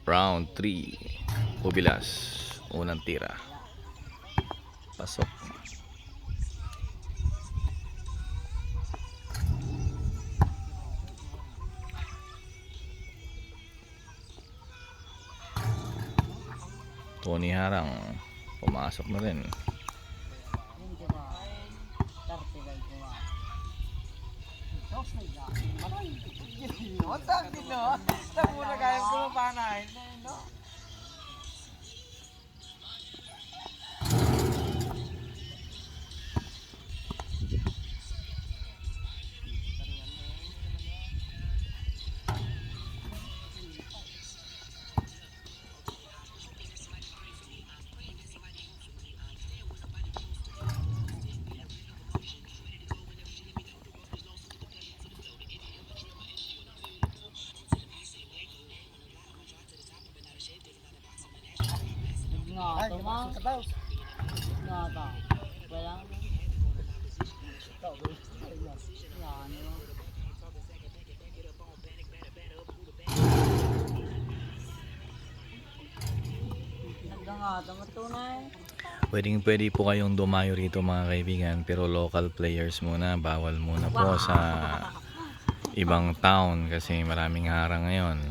Round 3. Ubilas. Unang tira. Pasok. Tony Harang. Pumasok na rin. Ngata mah. Ngata. Walang. Nagdangata mo tunay. Pwede po kayong dumayo rito mga kaibigan, pero local players muna, bawal muna po sa ibang town kasi maraming harang ngayon.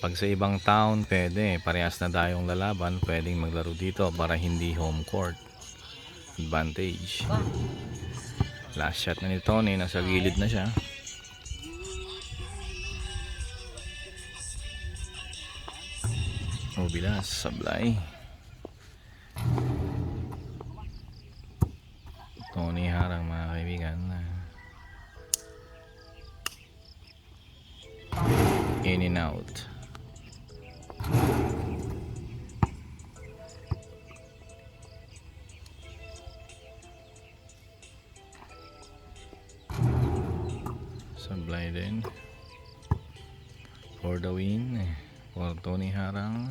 Pag sa ibang town pwede, parehas na tayong lalaban, pwedeng maglaro dito para hindi home court advantage. Last shot na ni Tony, nasa gilid na siya. Ubilas, sablay. Tony Harang mga kaibigan. In and out. Sablay din. For the win. For Tony Harang.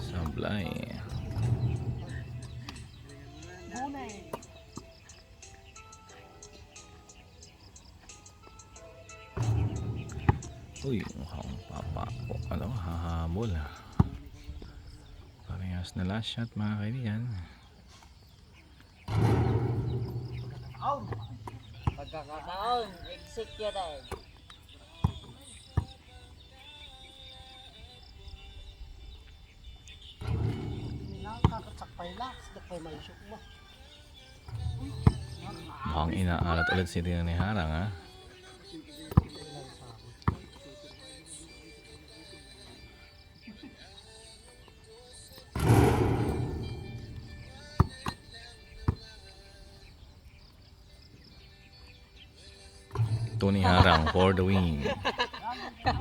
Sablay. Uy, mukhang papako. Ano, hahabol. Parehas na last shot mga kaibigan. Pagkakataon, executed. Mukhang inaalat ulit si Tony Harang ha. Tony Harang for the win.